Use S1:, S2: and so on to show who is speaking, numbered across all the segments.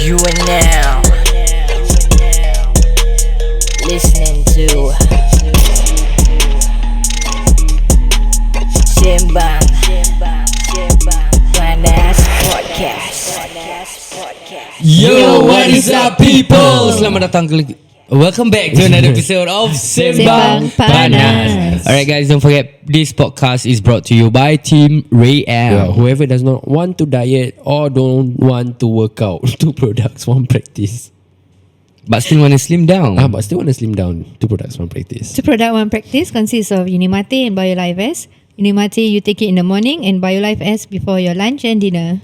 S1: You are now listening to Sembang Panas Podcast.
S2: Yo, what is up, people? Selamat datang ke welcome back to another episode of Sembang Panas. Alright, guys, don't forget this podcast is brought to you by Team Ray Am.
S3: Whoever does not want to diet or don't want to work out, two products, one practice.
S2: But still want to slim down.
S3: But still want to slim down, two products, one practice.
S4: Two product, one practice consists of Unimate and BioLife S. Unimate you take it in the morning and BioLife S before your lunch and dinner.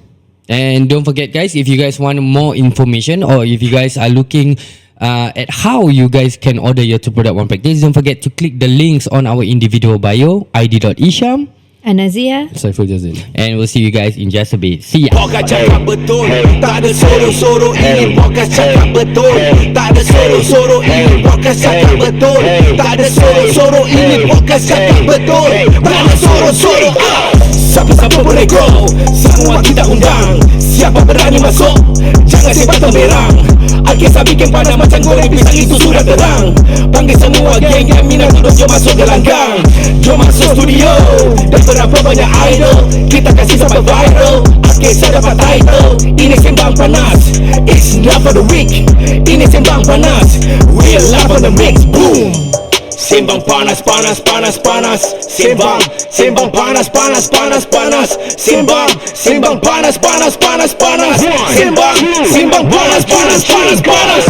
S2: And don't forget, guys, if you guys want more information or if you guys are looking at how you guys can order your two product one practice, don't forget to click the links on our individual bio, id.isham,
S4: Anazia,
S3: Saiful Jazin.
S2: and we'll see you guys in just a bit. See ya.
S5: Podcast cakap betul, tak ada soro-soro. Ini podcast cakap betul, tak ada soro-soro. Ini podcast cakap betul, tak ada soro-soro. Ini podcast cakap betul, tak ada soro-soro. Siapa-siapa boleh grow, semua kita undang. Siapa berani masuk, jangan sebat temberang. Al-Kisah bikin panas macam goreng pisang, itu sudah terang. Panggil semua geng yang minat duduk, jom masuk gelanggang. Jom masuk studio, dan berapa banyak idol, kita kasih sampai viral. Al-Kisah dapat title, ini Sembang Panas. It's not for the weak, ini Sembang Panas. Real life on the mix, boom. Sembang panas, panas, panas, panas. Sembang, sembang panas, panas, panas, panas. Sembang, sembang panas, panas, panas, panas. Sembang, sembang panas, panas, panas, panas.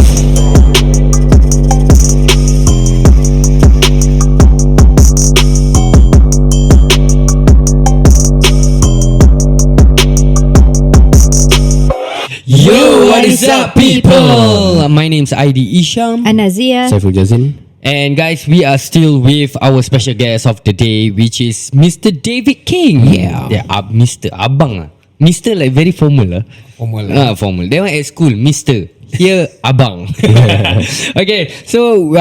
S2: Yo, what is up, people? My name's ID Isham.
S4: Anazia,
S3: Saiful Jazin.
S2: And guys, we are still with our special guest of the day, which is Mr. David King. Mr. Abang. Mr. like very formal. Formal. That one at school, Mr. Here, Abang. Okay, so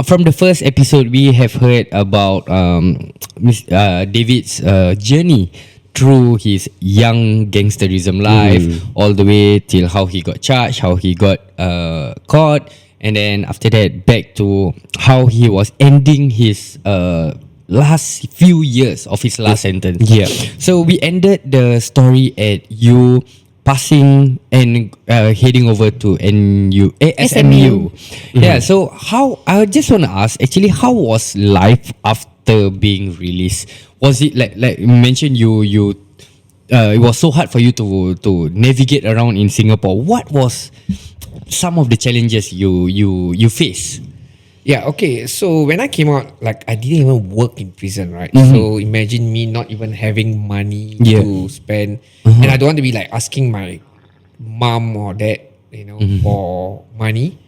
S2: from the first episode, we have heard about David's journey through his young gangsterism life, all the way till how he got charged, how he got caught. And then after that, back to how he was ending his last few years of his last sentence.
S3: Yeah.
S2: So we ended the story at you passing and heading over to SMU. Yeah. So I just want to ask, actually, how was life after being released? Was it like you mentioned you it was so hard for you to navigate around in Singapore? What was some of the challenges you face?
S6: Yeah, okay. So when I came out, like I didn't even work in prison, right? So imagine me not even having money to spend, and I don't want to be like asking my mom or dad, for money.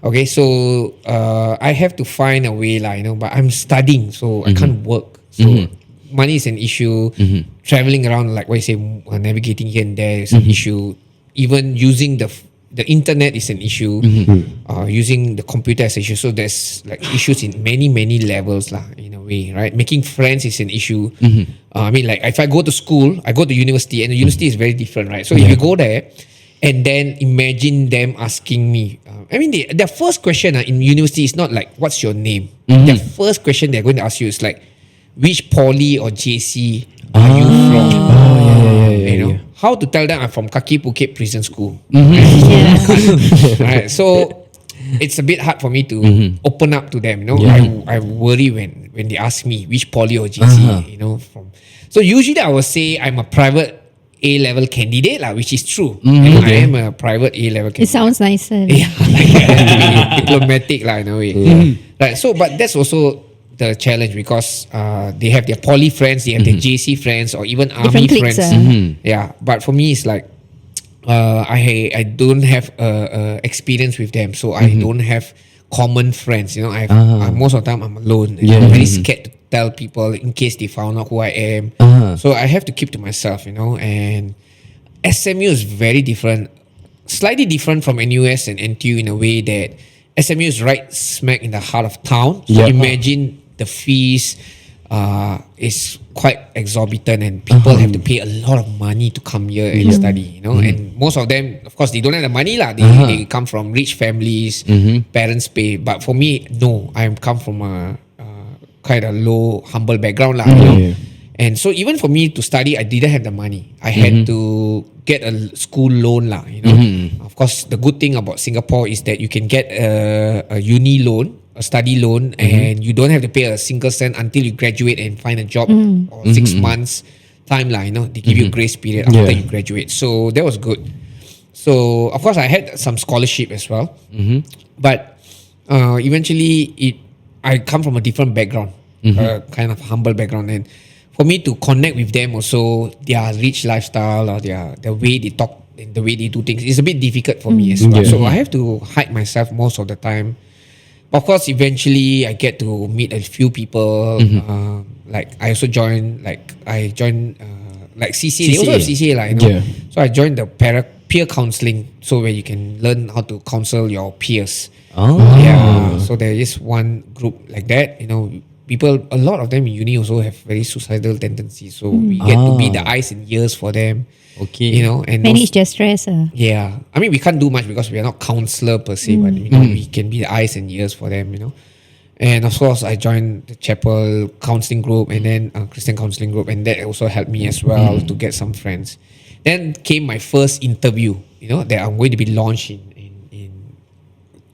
S6: Okay, so I have to find a way, but I'm studying, so I can't work. So money is an issue. Traveling around, like what you say, navigating here and there is an issue. Even using the internet is an issue. Using the computer is an issue. So there's like issues in many levels in a way, right? Making friends is an issue. I mean, like if I go to school, I go to university, and the university is very different, right? So if you go there, and then imagine them asking me, I mean, their first question in university is not like, what's your name? Their first question they're going to ask you is like, which poly or JC are you from? You know? How to tell them I'm from Kaki Bukit Prison School. Right? So it's a bit hard for me to open up to them. I worry when they ask me which poly or JC. From. So usually I will say I'm a private A-level candidate, which is true. I am a private A-level candidate.
S4: it sounds nicer.
S6: Yeah, like diplomatic in a way. Right. So, but that's also the challenge because they have their poly friends, they have their JC friends, or even army
S4: Different
S6: friends.
S4: cliques,
S6: Yeah, but for me, it's like I don't have experience with them, so I don't have common friends. Most of the time I'm alone. I'm very scared to tell people in case they found out who I am. So I have to keep to myself. And SMU is very different, slightly different from NUS and NTU in a way that SMU is right smack in the heart of town. So imagine the fees, is quite exorbitant, and people have to pay a lot of money to come here and study. And most of them, of course, they don't have the money lah. They come from rich families, parents pay. But for me, no, I come from a quite a low, humble background lah. And so even for me to study, I didn't have the money. I had to get a school loan lah. Of course, the good thing about Singapore is that you can get a uni loan, a study loan, and you don't have to pay a single cent until you graduate and find a job, or 6 months time lah. They give you a grace period after you graduate. So that was good. So of course I had some scholarship as well, but eventually I come from a different background, kind of humble background, and for me to connect with them also, their rich lifestyle or the way they talk and the way they do things is a bit difficult for me as well. So I have to hide myself most of the time. Of course, eventually I get to meet a few people. Like I also joined, like CCA. They also have CCA, like, So I joined the peer counselling, so where you can learn how to counsel your peers. Yeah. So there is one group like that. People, a lot of them in uni also have very suicidal tendencies. So we get to be the eyes and ears for them.
S2: Okay.
S6: And
S4: Manage their stress.
S6: yeah. I mean, we can't do much because we are not counselor per se, but we can be the eyes and ears for them. And of course, I joined the chapel counseling group and then Christian counseling group, and that also helped me as well to get some friends. Then came my first interview. That I'm going to be launched in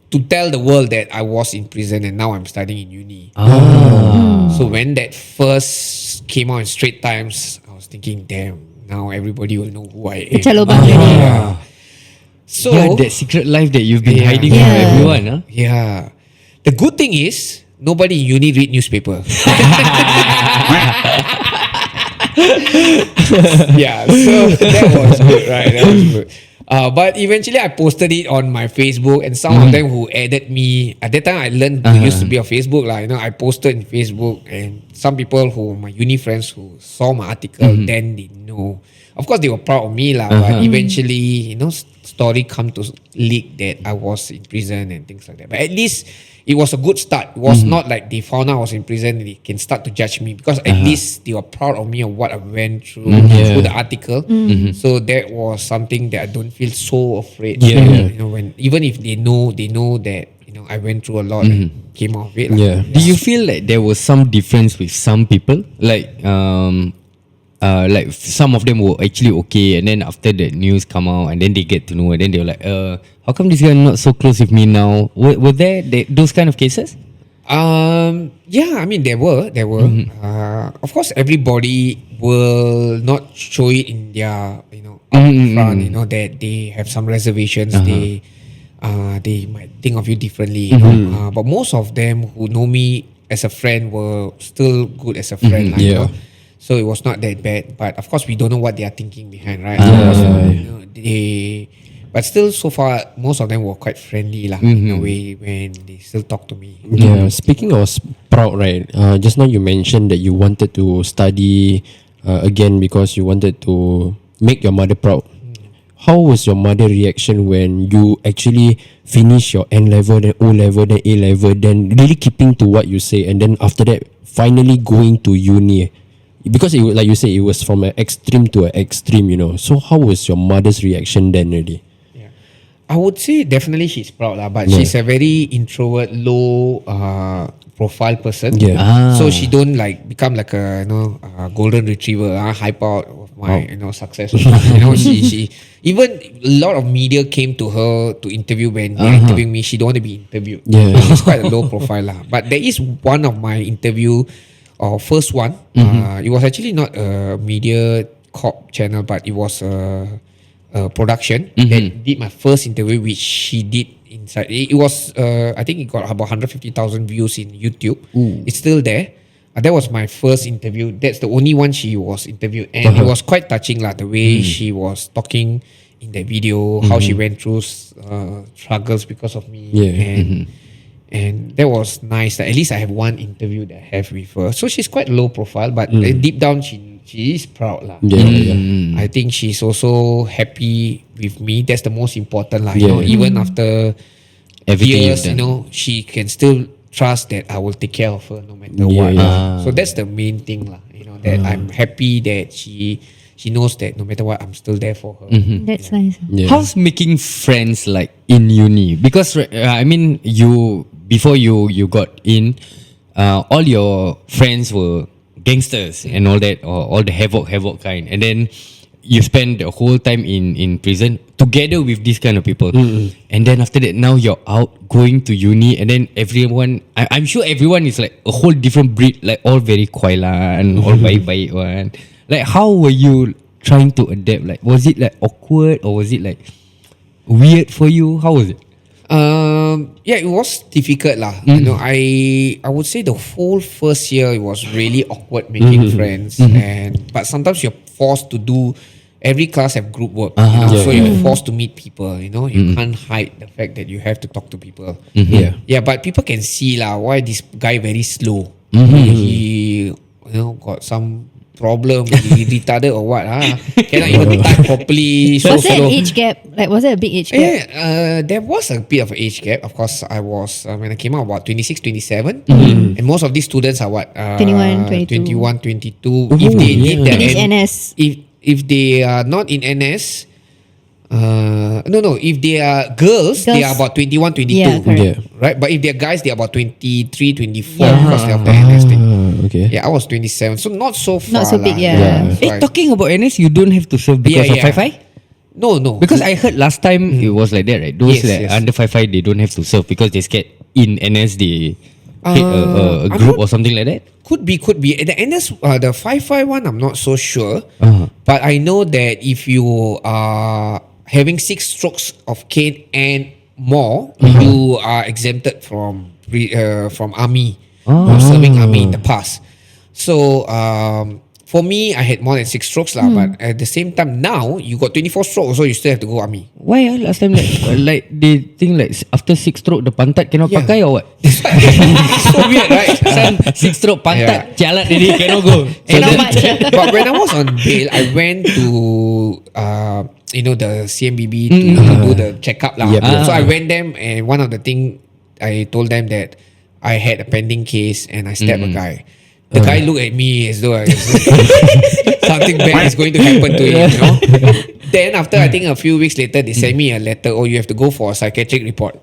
S6: to tell the world that I was in prison and now I'm studying in uni. So when that first came out in Straight Times, I was thinking, damn, now everybody will know who I am.
S4: Pecah lubang already.
S6: Yeah. So
S2: that secret life that you've been hiding from
S4: Yeah.
S2: everyone, huh?
S6: yeah. The good thing is nobody in uni read newspaper. Yeah, so that was good, right? That was good. But eventually I posted it on my Facebook, and some of them who added me, at that time I learned to used to be on Facebook lah. I posted in Facebook, and some people who my uni friends who saw my article, then they know. Of course they were proud of me lah, but eventually story come to leak that I was in prison and things like that. But at least it was a good start. It was not like they found out I was in prison and they can start to judge me, because at least they were proud of me of what I went through through the article. So that was something that I don't feel so afraid. When even if they know that I went through a lot and came out of it.
S2: Do you feel like there was some difference with some people? Like some of them were actually okay, and then after the news come out, and then they get to know, and then they were like, how come this guy not so close with me now? Were there those kind of cases?
S6: Yeah, I mean there were. Of course, everybody will not show it in their upfront. That they have some reservations. They might think of you differently. But most of them who know me as a friend were still good as a friend. So it was not that bad. But of course, we don't know what they are thinking behind, right? But still, so far, most of them were quite friendly lah, in a way, when they still talk to me.
S3: Yeah, speaking of proud, right? Just now you mentioned that you wanted to study again because you wanted to make your mother proud. How was your mother reaction when you actually finish your N level, then O level, then A level, then really keeping to what you say, and then after that, finally going to uni? Because it, like you say, it was from an extreme to an extreme, So how was your mother's reaction then already?
S6: I would say definitely she's proud lah, but she's a very introvert, low profile person. So she don't like become like a golden retriever, hype out of my success. She even a lot of media came to her to interview when they're interviewing me. She don't want to be interviewed. So she's quite a low profile lah. But there is one of my interview, first one. It was actually not a media corp channel, but it was a production that did my first interview, which she did inside. It was I think it got about 150,000 views in YouTube. It's still there. That was my first interview. That's the only one she was interviewed, and it was quite touching lah, the way she was talking in that video, how she went through struggles because of me, and that was nice. At least I have one interview that I have with her. So she's quite low profile, but deep down she is proud lah. I think she's also happy with me. That's the most important lah. Even after
S2: Everything
S6: years, she can still trust that I will take care of her no matter what. So that's the main thing lah. You know, that I'm happy that she knows that no matter what, I'm still there for her.
S4: That's nice.
S3: Yeah.
S2: How's making friends like in uni? Because I mean, before you got in, all your friends were gangsters and all that, or all the havoc kind, and then you spend the whole time in prison together with these kind of people, and then after that now you're out going to uni, and then everyone, I'm sure everyone is like a whole different breed, like all very kuailan, all baik one. Like how were you trying to adapt? Like was it like awkward or was it like weird for you? How was it?
S6: Yeah, it was difficult lah. You know, I would say the whole first year it was really awkward making friends, but sometimes you're forced to do. Every class have group work, you know, so you're forced to meet people. You know, you can't hide the fact that you have to talk to people. Yeah, but people can see lah why this guy very slow. He got some problem, he retarded or what? Cannot even type properly. So
S4: Was there
S6: slow.
S4: an age gap? Like, was there a big age gap?
S6: Yeah, there was a bit of an age gap. Of course, I was when I came out about 26, 27, and most of these students are what
S4: 21, 22.
S6: 21, 22. If they did that,
S4: Finish NS.
S6: if they are not in NS, no. If they are girls, they are about 21, 22.
S4: Yeah, correct.
S3: Yeah.
S6: Right? But if they're guys, they're about 23, 24 because they have the NS thing.
S3: Okay.
S6: Yeah, I was 27, so not so far.
S4: Not so big,
S6: lah.
S4: yeah.
S6: So I-
S2: Talking about NS, you don't have to serve because of 5-5?
S6: No.
S2: Because I heard last time it was like that, right? Those
S6: Yes,
S2: that
S6: yes.
S2: under 5-5, they don't have to serve because they scared in NS they hit a
S6: I'm
S2: group
S6: not-
S2: or something like that.
S6: Could be. The NS, the 5-5 one, I'm not so sure. But I know that if you are having 6 strokes of cane and more, you are exempted from army, from serving army in the past. So for me, I had more than 6 strokes lah. But at the same time, now you got 24 strokes, so you still have to go army.
S2: Why last time like they think like after 6 stroke the pantat cannot
S6: Yeah.
S2: pakai or what?
S6: It's so weird, right?
S2: Son, 6 stroke pantat jalat ini cannot go.
S4: Cannot much.
S6: But when I was on bail, I went to the CMBB to do the checkup lah.
S3: Yep.
S6: So I went them, and one of the thing I told them that I had a pending case and I stabbed a guy. The guy looked at me as though something bad is going to happen to him. You know. Then after I think a few weeks later, they sent me a letter. Oh, you have to go for a psychiatric report.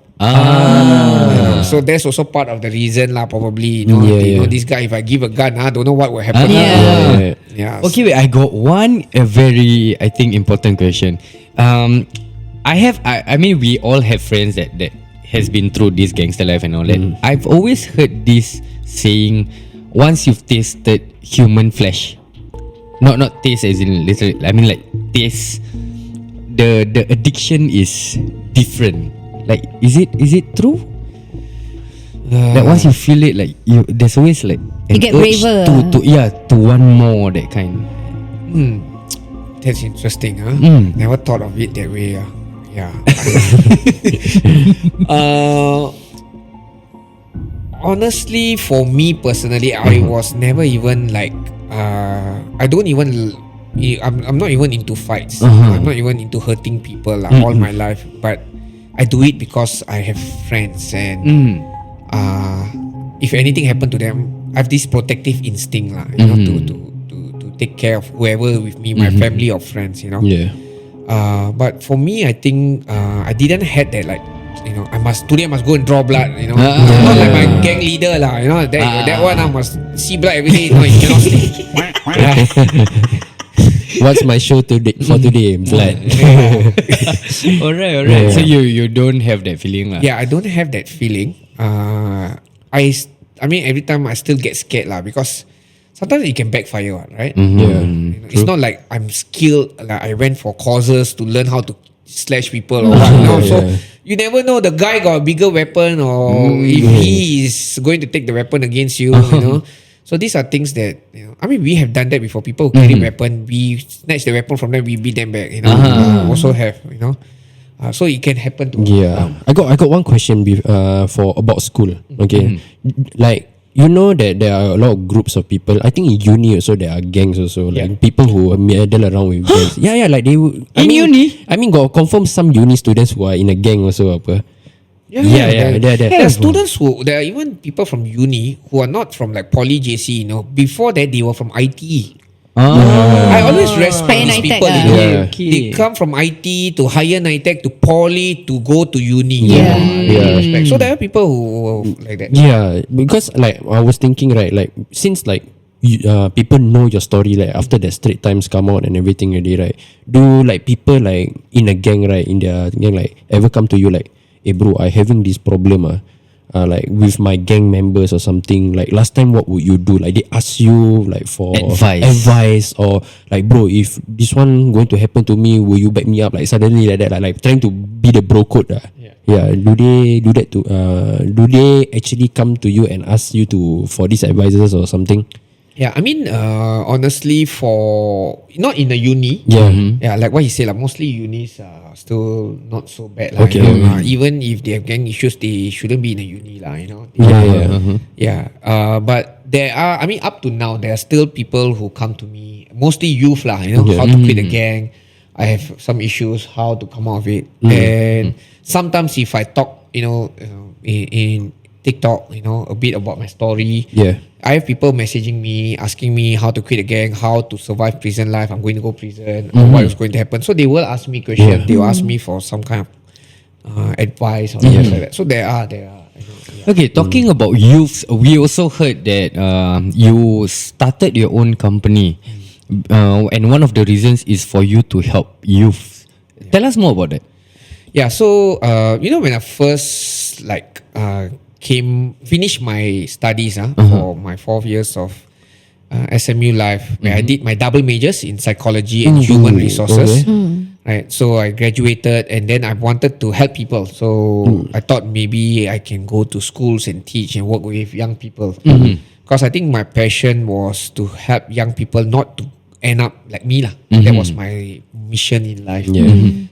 S6: So that's also part of the reason lah. Probably you know this guy. If I give a gun, don't know what will happen. Yeah.
S2: Okay, wait. I got one a very I think important question. I mean we all have friends that has been through this gangster life and all that. I've always heard this saying, once you've tasted human flesh, not taste as in literally, I mean like taste, the addiction is different. Like is it true? Like once you feel it, like there's always like an
S4: You get
S2: urge
S4: braver.
S2: to want more, that kind.
S6: That's interesting, huh? Never thought of it that way. Yeah. Honestly, for me personally, I was never even like I don't even I'm not even into fights. I'm not even into hurting people all my life. But I do it because I have friends, and if anything happened to them, I have this protective instinct to take care of whoever with me, my family or friends.
S3: Yeah.
S6: But for me, I think I didn't had that like today I must go and draw blood. Not like my gang leader lah. That one I must see blood every day. You cannot sleep.
S3: What's my show for today? Blood.
S2: Alright. So you don't have that feeling lah.
S6: Yeah, I don't have that feeling. I mean, every time I still get scared lah, because sometimes it can backfire, right?
S3: Yeah.
S6: It's not like I'm skilled. Like I went for courses to learn how to slash people or what. So you never know, the guy got a bigger weapon, or if he is going to take the weapon against you. So these are things that I mean, we have done that before. People who carry weapon, we snatch the weapon from them, we beat them back. Also have so it can happen to.
S3: Yeah. I got one question for about school. Okay. Like that there are a lot of groups of people. I think in uni also there are gangs also. Like people who meddle around with gangs. Yeah, like they
S2: In uni?
S3: I mean got confirm some uni students who are in a gang also apa. There.
S6: There are students there are even people from uni who are not from like poly JC. Before that they were from IT. I always respect
S4: Higher
S6: these
S4: NITEC
S6: people.
S4: ah.
S2: Yeah.
S6: They come from IT to higher NITEC to poly to go to uni.
S4: Yeah.
S6: I really respect. So there are people who are like that.
S3: Yeah, because like I was thinking, right, like since like people know your story, like after the Straight Times come out and everything already, right? Do like people like in a gang, right, in their gang, like ever come to you like, hey bro, I having this problem like with my gang members or something. Like last time, what would you do? Like they ask you like for advice or like, bro, if this one going to happen to me, will you back me up? Like suddenly like that, like trying to be the bro code. Yeah. Do they do that to? Do they actually come to you and ask you for these advices or something?
S6: Yeah, I mean, honestly, for not in the uni. Yeah, like what you say, like mostly unis are still not so bad,
S3: Okay.
S6: even if they have gang issues, they shouldn't be in a uni, but there are, I mean, up to now, there are still people who come to me, mostly youth, how to quit a gang. I have some issues, how to come out of it, and sometimes if I talk, in TikTok, a bit about my story.
S3: Yeah.
S6: I have people messaging me, asking me how to quit a gang, how to survive prison life. I'm going to go prison, or what is going to happen. So they will ask me questions. They will ask me for some kind of advice or things like that. So there are.
S2: Okay, talking about youth, we also heard that you started your own company, and one of the reasons is for you to help youth. Tell us more about that.
S6: Yeah, so when I first finished my studies for my 4 years of SMU life, where I did my double majors in psychology and human resources. Right, so I graduated and then I wanted to help people. So I thought maybe I can go to schools and teach and work with young people. Because I think my passion was to help young people not to end up like me. That was my mission in life.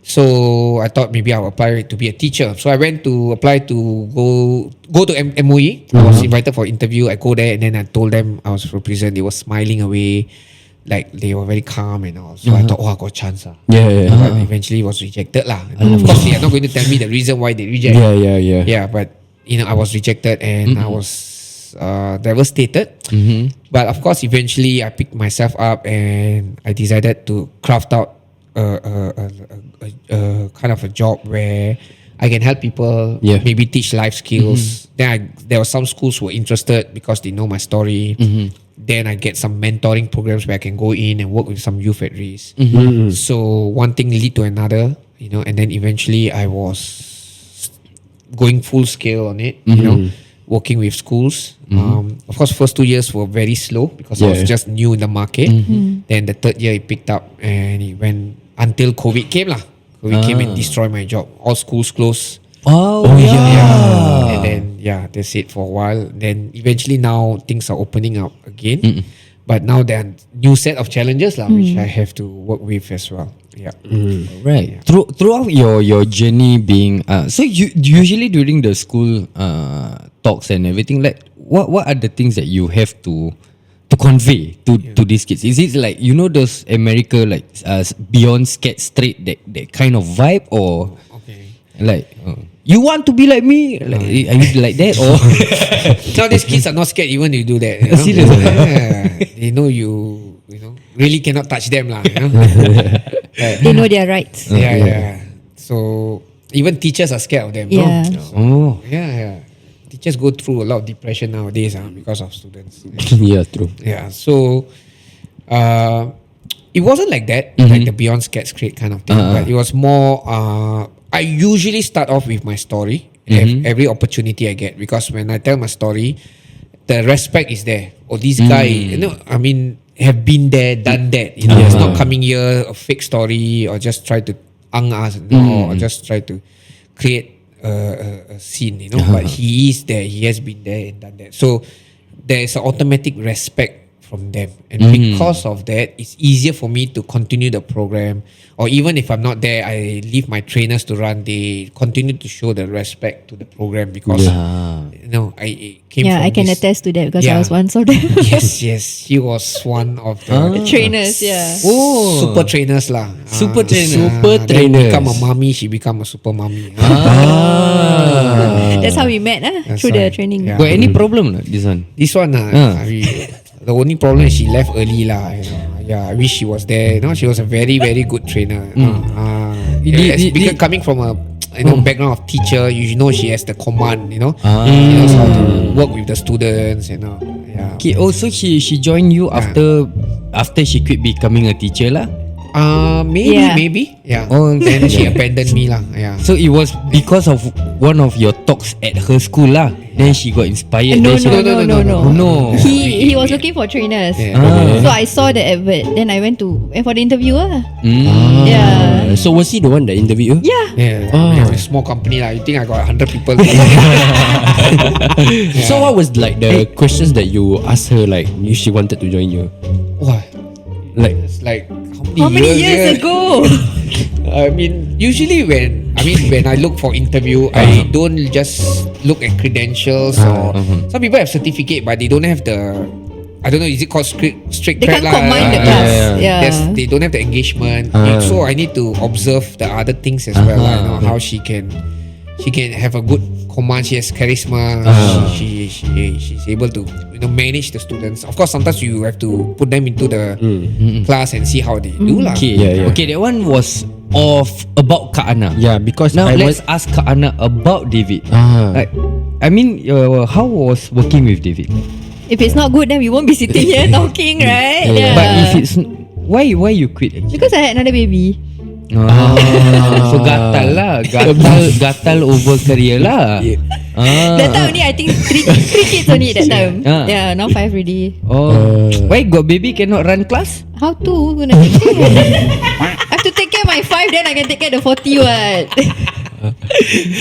S6: So I thought maybe I'll apply to be a teacher. So I went to apply to go to MOE. I was invited for interview. I go there and then I told them I was from prison. They were smiling away, like they were very calm and all. So I thought, I got a chance. But eventually was rejected And of course, they are not going to tell me the reason why they reject. Yeah, but I was rejected and I was devastated. But of course, eventually I picked myself up and I decided to craft out a kind of a job where I can help people, maybe teach life skills. Then there were some schools who were interested because they know my story. Then I get some mentoring programs where I can go in and work with some youth at risk. So one thing lead to another, and then eventually I was going full scale on it, working with schools. Of course, first 2 years were very slow because I was just new in the market. Then the third year it picked up and it went until COVID came COVID came and destroyed my job. All schools closed. And then that's it for a while. Then eventually now things are opening up again. But now there are new set of challenges which I have to work with as well.
S2: Right. Throughout your journey being so you usually during the school talks and everything, like what are the things that you have to convey to these kids? Is it like those America like beyond scared straight that kind of vibe, or like you want to be like me, like are you like that, or
S6: now these kids are not scared even if you do that.
S2: Serious?
S6: They know you really cannot touch them
S4: They know their rights.
S6: So even teachers are scared of them.
S4: Yeah.
S6: Teachers go through a lot of depression nowadays because of students.
S3: Yeah, true.
S6: So it wasn't like that, like the beyond scared straight kind of thing, but it was more I usually start off with my story every opportunity I get, because when I tell my story, the respect is there. This guy, have been there, done that. It's not coming here a fake story or just try to us, or just try to create a scene, But he is there. He has been there and done that. So there is an automatic respect from them, and because of that, it's easier for me to continue the program. Or even if I'm not there, I leave my trainers to run. They continue to show the respect to the program because I came
S4: Yeah,
S6: from
S4: I can
S6: this.
S4: attest to that because
S6: Yeah.
S4: I was once of them.
S6: Yes, she was one of the
S4: Trainers, yeah.
S2: Oh,
S6: super trainers lah.
S2: Super trainer.
S3: Super
S6: Then
S3: trainers.
S6: become a mommy, she become a super mommy.
S4: That's how we met,
S6: That's
S4: through the
S6: right.
S4: training.
S6: Yeah.
S2: Got any problem not this one?
S6: This one, the only problem is she left early lah. Yeah, I wish she was there. She was a very very good trainer. Coming from a background of teacher, you know she has the command. She knows how to work with the students. Yeah.
S2: Okay, so she joined you after she quit becoming a teacher lah.
S6: Maybe. Yeah.
S2: Oh,
S6: Then she abandoned me lah. Yeah.
S2: So it was because of one of your talks at her school lah. Then she got inspired.
S4: No.
S2: No.
S4: He was looking for trainers.
S6: Yeah.
S4: So I saw the advert. Then I went for the interview.
S2: Mm.
S4: Yeah.
S3: So was he the one that interviewed you?
S4: Yeah.
S6: Yeah. It's a small company lah. You think I got 100 people?
S3: So what was like the questions that you asked her like if she wanted to join you?
S6: Wow.
S3: Like
S6: It's like
S4: How many years ago?
S6: I mean, usually when I look for interview, I don't just look at credentials or some people have certificate, but they don't have the. I don't know. Is it called strict
S4: They
S6: track
S4: can't combine the class. Yeah.
S6: They don't have the engagement, so I need to observe the other things as well. How she can have a good command. She has charisma. She's able to manage the students. Of course, sometimes you have to put them into the class and see how they do lah.
S2: Okay,
S3: Yeah.
S2: okay, that one was about Kak Ana.
S3: yeah, because
S2: Now
S3: I
S2: let's
S3: was
S2: ask Kak Ana about David.
S3: Ah.
S2: Like, I mean, how was working with David?
S4: If it's not good, then we won't be sitting here talking, right?
S3: Yeah.
S4: Yeah.
S2: But if it's why you quit actually?
S4: Because I had another baby.
S2: So gatal lah, gatal over career lah.
S4: That time only I think three kids only that time.
S2: Ah.
S4: Yeah, now 5 already.
S2: Why got baby cannot run class?
S4: How to gonna take care? I have to take care of my 5, then I can take care of the 40 what?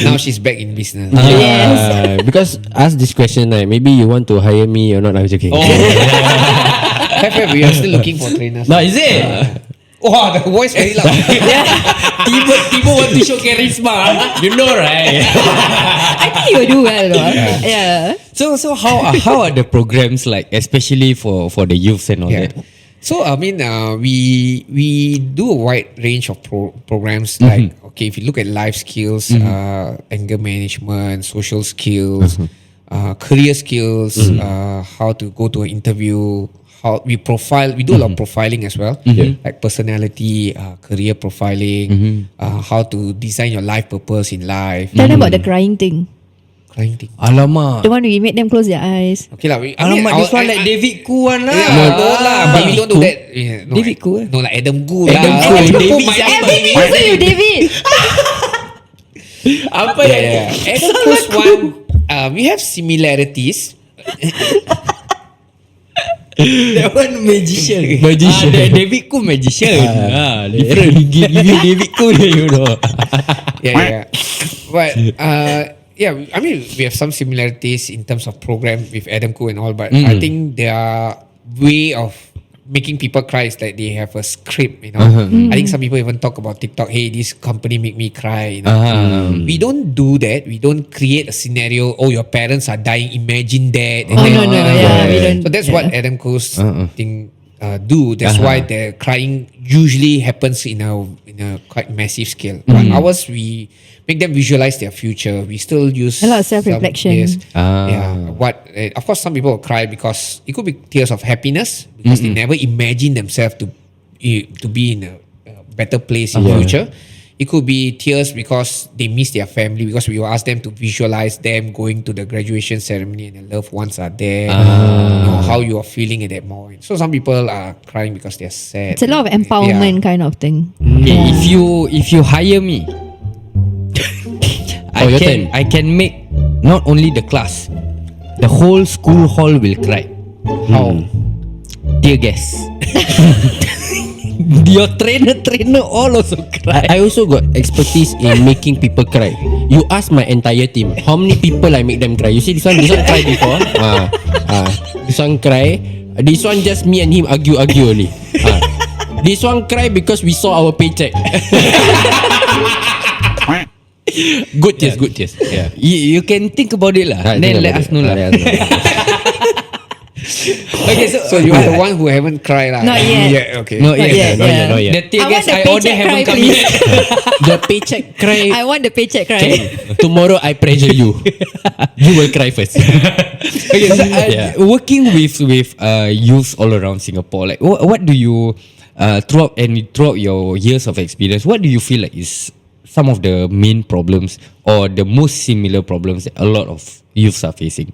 S6: Now she's back in business.
S4: Yes.
S3: Because ask this question like maybe you want to hire me or not? I was joking.
S6: We are still looking for trainers.
S2: No, is it?
S6: Wow, the voice very loud.
S2: Tiba want to show charisma. You know, right?
S4: I think you will do well though. Yeah.
S2: So how are the programs like, especially for the youths and all
S6: Yeah.
S2: that?
S6: So I mean, we do a wide range of programs. Like if you look at life skills, anger management, social skills, career skills, how to go to an interview, how we profile. We do a lot of profiling as well, like personality, career profiling, how to design your life purpose in life.
S4: Tell them about the crying thing.
S6: Crying thing.
S2: Alamak.
S4: The one we made them close their eyes.
S6: Okay lah.
S2: Alamak, this one like David Koo one lah.
S6: No lah, but we don't do that. No,
S2: David Koo, eh?
S6: No lah, Adam Koo
S2: Adam
S6: lah.
S2: Koo,
S6: Adam
S2: David
S6: Koo, my
S2: siapa?
S6: David.
S4: So you David.
S2: Apa
S6: Yeah. Adam Koo's one. We have similarities.
S2: That one magician. David Koo magician.
S3: Different.
S2: Give you David Koo, you know.
S6: Yeah. But I mean, we have some similarities in terms of program with Adam Koo and all, but I think their way of making people cry is like they have a script, I think some people even talk about TikTok, hey, this company make me cry, We don't do that. We don't create a scenario, oh, your parents are dying, imagine that. And then,
S4: we don't.
S6: so that's what Adam Koo's thing do. That's why the crying usually happens in a quite massive scale. But ours, we make them visualize their future. We still use
S4: A lot of self-reflection.
S6: Yes. Yeah. Of course, some people will cry because it could be tears of happiness because they never imagine themselves to be in a better place in future. It could be tears because they miss their family, because we will ask them to visualize them going to the graduation ceremony and their loved ones are there. How you are feeling at that moment. So some people are crying because they're sad.
S4: It's a lot of empowerment kind of thing.
S2: Okay, if you hire me,
S3: your turn.
S2: I can make not only the class, the whole school hall will cry.
S6: How?
S2: Dear guests. Your trainer all also cry.
S3: I also got expertise in making people cry. You ask my entire team how many people I make them cry. You see this one cry before. This one cry. This one just me and him argue only. This one cry because we saw our paycheck. Good taste, good taste. Yeah.
S2: You can think about it lah. Then let us know lah. Okay,
S6: So you are the one who haven't cried lah.
S4: Not yet.
S6: Okay.
S2: Not yet.
S3: Not yet.
S2: The tear
S4: I want
S2: gas
S4: the
S2: I order
S4: paycheck
S2: haven't
S4: cry,
S2: come
S4: please.
S2: yet.
S3: The paycheck cry.
S4: I want the paycheck cry.
S3: Okay. Tomorrow I pressure you. You will cry first.
S2: Okay, so working with youths all around Singapore, like what do you throughout your years of experience, what do you feel like is some of the main problems or the most similar problems that a lot of youths are facing?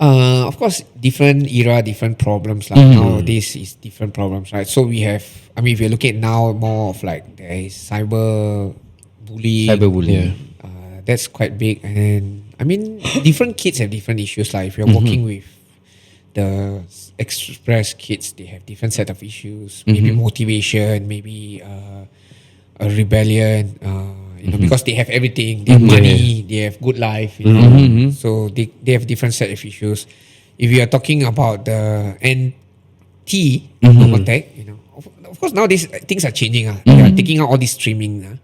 S6: Of course, different era, different problems. Like nowadays is different problems, right? So we have, I mean, if you're looking at now, more of like there is cyberbullying.
S2: Cyberbullying.
S6: That's quite big, and I mean, different kids have different issues. Like if you're working with the express kids, they have different set of issues. Maybe motivation, maybe a rebellion. You know, because they have everything, they have money, they have good life, you know. So they have different set of issues. If you are talking about the NT, normal tech, you know, of course nowadays things are changing. They are taking out all this streaming.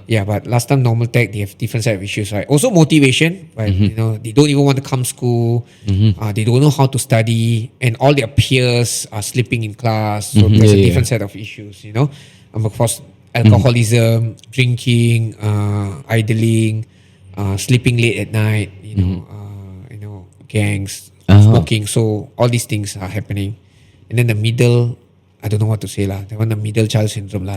S6: Yeah, but last time normal tech, they have different set of issues, right? Also motivation, right? You know, they don't even want to come school. They don't know how to study, and all their peers are sleeping in class. So there's a different set of issues, you know. Of course, alcoholism, drinking, idling, sleeping late at night, you know, gangs, smoking. So all these things are happening. And then the middle, I don't know what to say lah. That one, the middle child syndrome lah.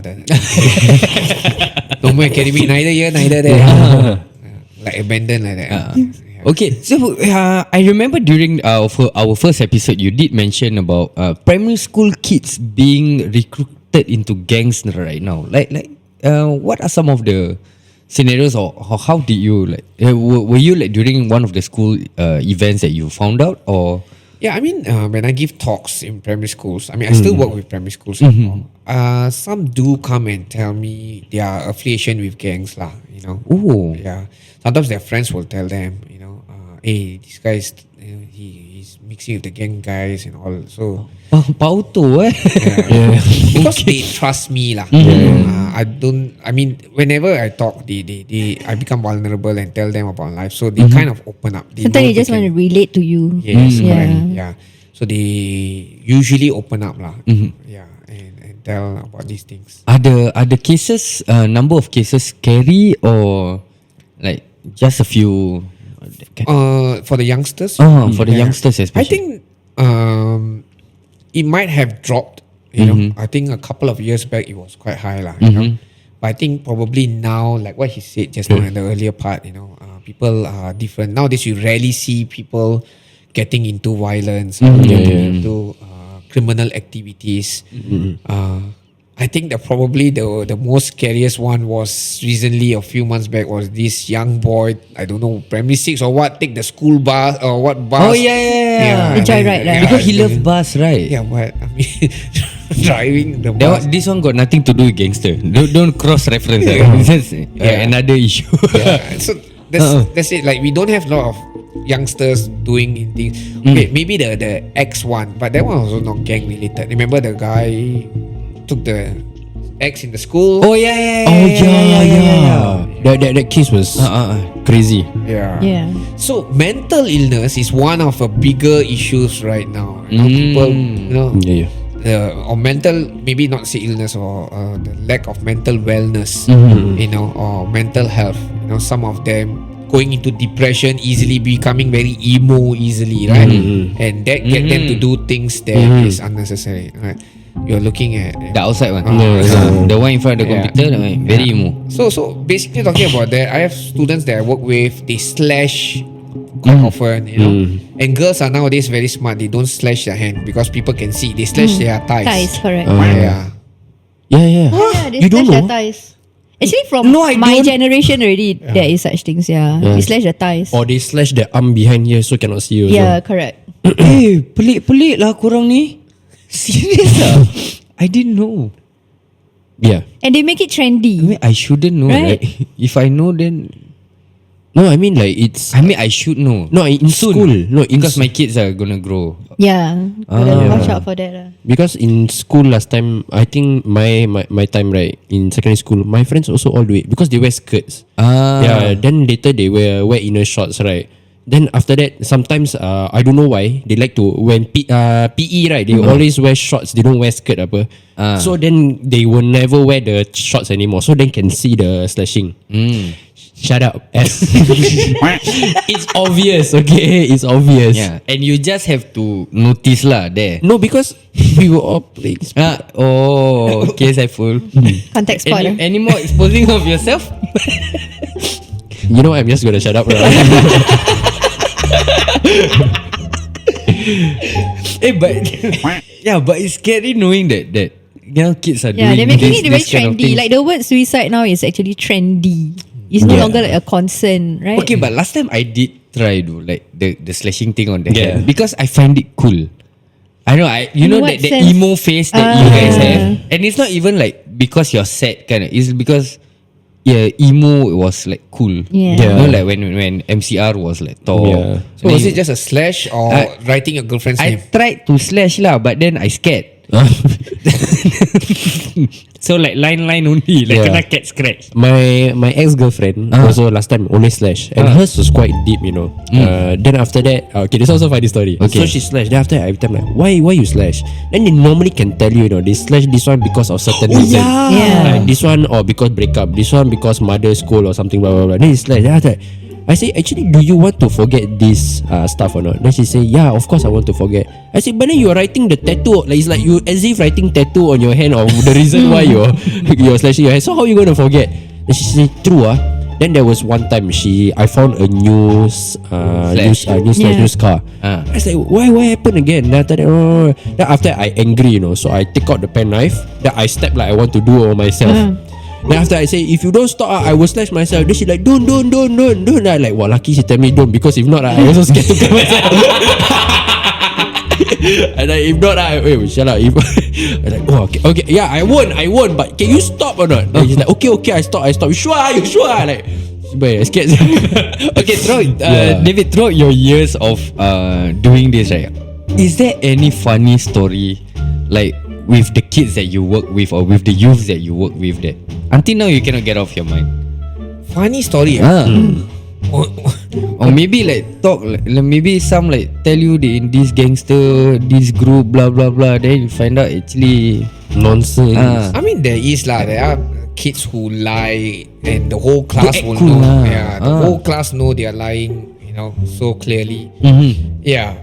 S6: No more academic, neither here, neither there. Like abandoned like that.
S2: Okay, so I remember during our first episode, you did mention about primary school kids being recruited into gangs right now. Like what are some of the scenarios, or how did you like? Were you like during one of the school events that you found out, or?
S6: Yeah, I mean, when I give talks in primary schools, I mean, I still work with primary schools. Some do come and tell me their affiliation with gangs lah. You know.
S2: Oh.
S6: Yeah. Sometimes their friends will tell them, you know, hey, this guy is, you know, he's mixing with the gang guys and all. So.
S2: Pauto
S6: Because they trust me lah. I mean, whenever I talk, I become vulnerable and tell them about life. So they kind of open up. They
S4: Sometimes
S6: know
S4: they just want to relate to you.
S6: Yes,
S4: Yeah.
S6: correct. Yeah. So they usually open up lah. Yeah, and tell about these things.
S2: Are the cases, number of cases scary, or like just a few?
S6: For the youngsters.
S2: For the youngsters especially.
S6: I think it might have dropped. You know, I think a couple of years back it was quite high lah. You know, but I think probably now, like what he said just now in the earlier part, you know, people are different nowadays. You rarely see people getting into violence, or getting into criminal activities. I think that probably the most scariest one was recently, a few months back, was this young boy, I don't know, primary 6 or what, take the school bus or what bus.
S2: Oh yeah.
S4: The joyride lah.
S2: Because he loves bus, right?
S6: Yeah, but I mean, driving the bus.
S2: This one got nothing to do with gangster. Don't cross reference. This is another issue.
S6: Yeah. So that's it. Like we don't have a lot of youngsters doing things. Okay, maybe the X one, but that one was also not gang related. Remember the guy took the X in the school?
S2: Oh yeah.
S3: That case was crazy.
S6: Yeah. So mental illness is one of the bigger issues right now. You know, people, you know, or mental, maybe not say illness, or the lack of mental wellness, you know, or mental health. You know, some of them going into depression easily, becoming very emo easily, right? And that get them to do things that is unnecessary, right? You're looking at
S2: The outside one. The one in front of the computer, very emo.
S6: So basically talking about that, I have students that I work with, they slash quite often, you know. And girls are nowadays very smart. They don't slash their hand because people can see. They slash their thighs.
S4: Thighs, correct.
S6: Yeah.
S3: Yeah.
S4: Yeah, they
S3: You don't
S4: slash their
S3: know?
S4: thighs. Actually, from my generation already, there is such things. Yeah, we slash the thighs.
S3: Or they slash the arm behind here so cannot see you.
S4: Yeah, correct.
S2: Pelik lah korang ni. Serious I didn't know.
S3: Yeah.
S4: And they make it trendy.
S2: I mean, I shouldn't know,
S4: Right?
S2: right? If I know, then
S3: No, I mean like it's.
S2: I mean, I should know.
S3: No, in
S2: Soon.
S3: school. No, in
S2: Because my kids are gonna grow.
S4: Yeah, gotta watch out for that lah.
S3: Because in school last time, I think my time right in secondary school, my friends also all do it because they wear skirts. Yeah. Then later they wear inner shorts, right? Then after that, sometimes I don't know why they like to when PE right, they always wear shorts. They don't wear skirt apa. So then they will never wear the shorts anymore. So they can see the slashing. Shut up. It's obvious, okay? It's obvious.
S2: Yeah, and you just have to notice lah there.
S3: No, because we were all playing sport.
S2: Okay, Saiful.
S4: Contact spot.
S2: Any more exposing of yourself?
S3: You know, I'm just gonna shut up. Right?
S2: But yeah, but it's scary knowing that kids are
S4: Yeah,
S2: doing
S4: they're making
S2: this,
S4: it very
S2: this kind of
S4: trendy.
S2: things.
S4: Like the word suicide now is actually trendy. It's no longer like a concern, right?
S2: Okay, but last time I did try though, like the slashing thing on the
S3: Yeah.
S2: hand because I find it cool. I know, you
S4: In
S2: know
S4: what
S2: that the
S4: sense?
S2: emo face that you guys have, and it's not even like because you're sad kind of. It's because emo was like cool.
S4: Yeah.
S2: You know, like when MCR was like tall.
S3: Yeah.
S6: So was it just a slash or writing your girlfriend's
S2: I
S6: name?
S2: tried to slash lah, but then I scared. So like line only, like
S3: Yeah.
S2: kena cat scratch.
S3: My ex-girlfriend also last time always slash, and hers was quite deep, you know. Then after that, okay, this is also funny story.
S2: Okay.
S3: So she slash. Then after that, every time like, why you slash? Then they normally can tell you, they slash this one because of certain reason.
S4: Yeah.
S3: Like this one or because breakup. This one because mother school or something. Blah blah blah. Then he slash. Then after that, I say, actually, do you want to forget this stuff or not? Then she say, yeah, of course I want to forget. I say, but then you're writing the tattoo, like it's like you as if writing tattoo on your hand of the reason why you're slashing your hand. So how you gonna forget? Then she say, true ah. Then there was one time I found a new
S2: Slash.
S3: scar. I was like, why happen again? Then after that, I angry, so I take out the pen knife. Then I step like I want to do on myself. Then after I say, if you don't stop, I will slash myself. Then she like, don't. Then I like, well, lucky she tell me don't, because if not, I also scared to cut myself. And like, if not, wait, shut up. I like, oh, okay, yeah, I won't. But can you stop or not? Then she's like, okay, I stop. You sure? Like, I scared.
S2: Okay, David, throughout your years of doing this, right? Is there any funny story like with the kids that you work with or with the youths that you work with that until now you cannot get off your mind?
S6: Funny story.
S2: Or maybe like talk like maybe some like tell you they in this gangster, this group, blah blah blah. Then you find out actually
S3: nonsense.
S6: I mean, there are kids who lie, and the whole class
S2: act
S6: will
S2: cool,
S6: know. Yeah, the whole class know they are lying, so clearly. Yeah.